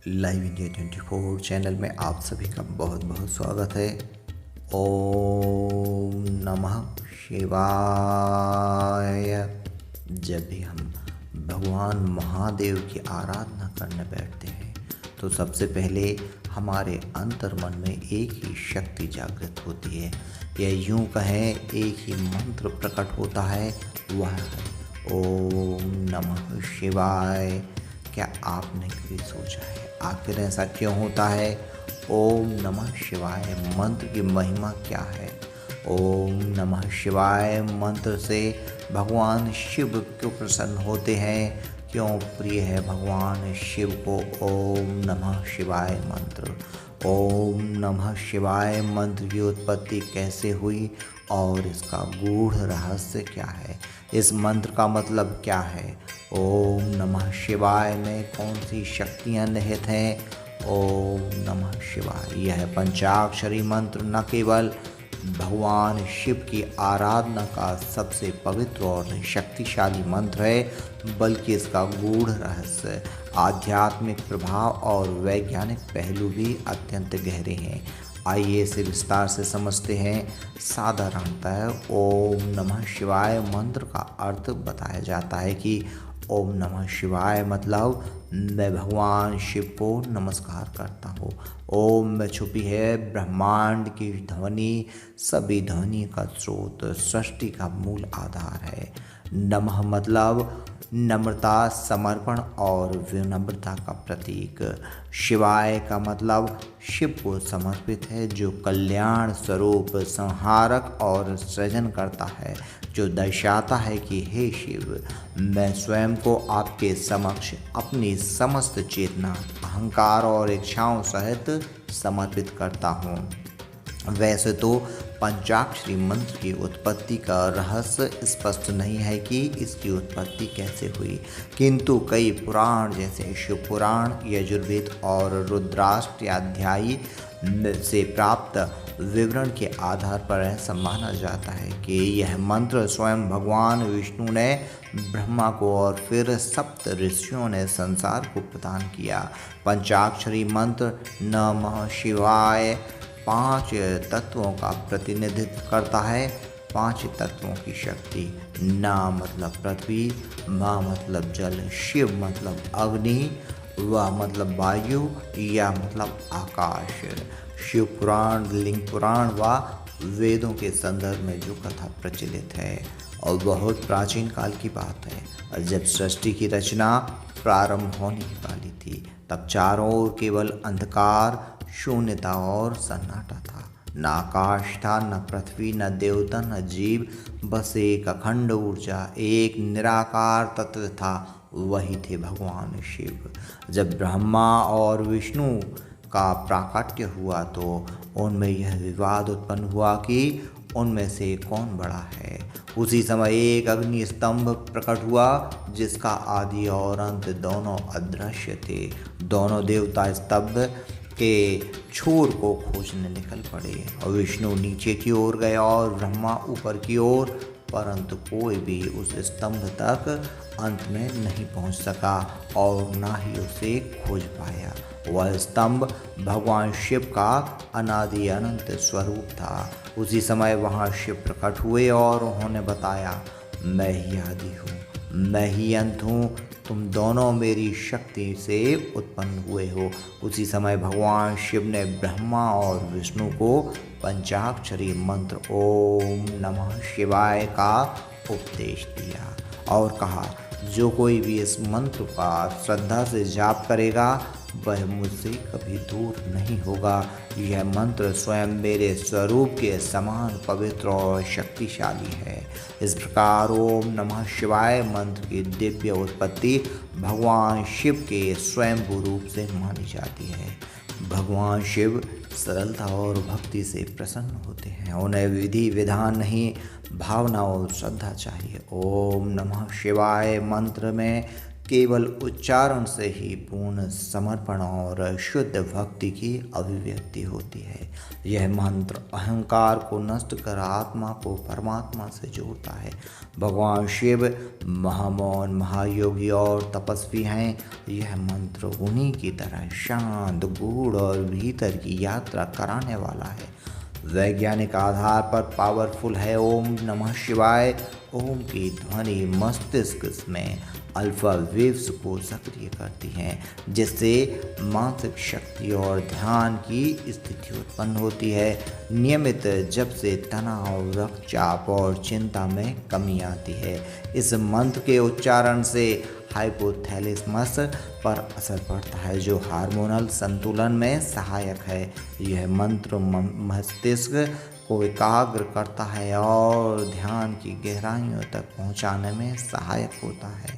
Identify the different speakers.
Speaker 1: Live India 24 channel में आप सभी का बहुत बहुत स्वागत है। ओम नमः शिवाय। जब भी हम भगवान महादेव की आराधना करने बैठते हैं तो सबसे पहले हमारे अंतर मन में एक ही शक्ति जागृत होती है, या यूं कहें एक ही मंत्र प्रकट होता है, वह है ओम नमः शिवाय। क्या आपने कभी सोचा है आखिर ऐसा क्यों होता है? ओम नमः शिवाय मंत्र की महिमा क्या है? ओम नमः शिवाय मंत्र से भगवान शिव क्यों प्रसन्न होते हैं? क्यों प्रिय है भगवान शिव को ओम नमः शिवाय मंत्र? ओम नमः शिवाय मंत्र की उत्पत्ति कैसे हुई और इसका गूढ़ रहस्य क्या है? इस मंत्र का मतलब क्या है? ओम नमः शिवाय में कौन सी शक्तियाँ निहित हैं? ओम नमः शिवाय यह पंचाक्षरी मंत्र न केवल भगवान शिव की आराधना का सबसे पवित्र और शक्तिशाली मंत्र है, बल्कि इसका गूढ़ रहस्य, आध्यात्मिक प्रभाव और वैज्ञानिक पहलू भी अत्यंत गहरे हैं। आइए इसे विस्तार से समझते हैं। साधारणतः ओम नमः शिवाय मंत्र का अर्थ बताया जाता है कि ओम नमः शिवाय मतलब मैं भगवान शिव को नमस्कार करता हूँ। ओम में छुपी है ब्रह्मांड की ध्वनि, सभी ध्वनि का स्रोत, सृष्टि का मूल आधार है। नमः मतलब नम्रता, समर्पण और विनम्रता का प्रतीक। शिवाय का मतलब शिव को समर्पित है, जो कल्याण स्वरूप, संहारक और सृजन करता है, जो दर्शाता है कि हे शिव, मैं स्वयं को आपके समक्ष अपनी समस्त चेतना, अहंकार और इच्छाओं सहित समर्पित करता हूँ। वैसे तो पंचाक्षरी मंत्र की उत्पत्ति का रहस्य स्पष्ट नहीं है कि इसकी उत्पत्ति कैसे हुई, किंतु कई पुराण जैसे शिव पुराण, यजुर्वेद और रुद्राष्टाध्यायी से प्राप्त विवरण के आधार पर ऐसा माना जाता है कि यह मंत्र स्वयं भगवान विष्णु ने ब्रह्मा को और फिर सप्त ऋषियों ने संसार को प्रदान किया। पंचाक्षरी मंत्र नमः शिवाय 5 तत्वों का प्रतिनिधित्व करता है। 5 तत्वों की शक्ति। ना मतलब पृथ्वी, मा मतलब जल, शिव मतलब अग्नि, व मतलब वायु, या मतलब आकाश। शिव पुराण, लिंग पुराण व वेदों के संदर्भ में जो कथा प्रचलित है और बहुत प्राचीन काल की बात है। जब सृष्टि की रचना प्रारंभ होने वाली थी, तब चारों ओर केवल अंधकार, शून्यता और सन्नाटा था। न आकाश था, न पृथ्वी, न देवता, न जीव, बस एक अखंड ऊर्जा, एक निराकार तत्व था। वही थे भगवान शिव। जब ब्रह्मा और विष्णु का प्राकट्य हुआ तो उनमें यह विवाद उत्पन्न हुआ कि उनमें से कौन बड़ा है। उसी समय एक अग्नि स्तंभ प्रकट हुआ, जिसका आदि और अंत दोनों अदृश्य थे। दोनों देवता स्तंभ के छोर को खोजने निकल पड़े और विष्णु नीचे की ओर गया और ब्रह्मा ऊपर की ओर, परंतु कोई भी उस स्तंभ तक अंत में नहीं पहुंच सका और ना ही उसे खोज पाया। वह स्तंभ भगवान शिव का अनादि अनंत स्वरूप था। उसी समय वहां शिव प्रकट हुए और उन्होंने बताया, मैं ही आदि हूँ, मैं ही अंत हूँ, तुम दोनों मेरी शक्ति से उत्पन्न हुए हो। उसी समय भगवान शिव ने ब्रह्मा और विष्णु को पंचाक्षरी मंत्र ओम नमः शिवाय का उपदेश दिया और कहा, जो कोई भी इस मंत्र का श्रद्धा से जाप करेगा वह मुझसे कभी दूर नहीं होगा। यह मंत्र स्वयं मेरे स्वरूप के समान पवित्र और शक्तिशाली है। इस प्रकार ओम नमः शिवाय मंत्र की दिव्य उत्पत्ति भगवान शिव के स्वयंभू रूप से मानी जाती है। भगवान शिव सरलता और भक्ति से प्रसन्न होते हैं। उन्हें विधि विधान नहीं, भावना और श्रद्धा चाहिए। ओम नमः शिवाय मंत्र में केवल उच्चारण से ही पूर्ण समर्पण और शुद्ध भक्ति की अभिव्यक्ति होती है। यह मंत्र अहंकार को नष्ट कर आत्मा को परमात्मा से जोड़ता है। भगवान शिव महामौन, महायोगी और तपस्वी हैं। यह मंत्र उन्हीं की तरह शांत, गूढ़ और भीतर की यात्रा कराने वाला है। वैज्ञानिक आधार पर पावरफुल है। ओम नमः शिवाय ओम की ध्वनि मस्तिष्क में अल्फा वेव्स को सक्रिय करती हैं, जिससे मानसिक शक्ति और ध्यान की स्थिति उत्पन्न होती है। नियमित जप से तनाव, रक्तचाप और चिंता में कमी आती है। इस मंत्र के उच्चारण से हाइपोथैलेमस पर असर पड़ता है, जो हार्मोनल संतुलन में सहायक है। यह मंत्र मस्तिष्क को एकाग्र करता है और ध्यान की गहराइयों तक पहुंचाने में सहायक होता है।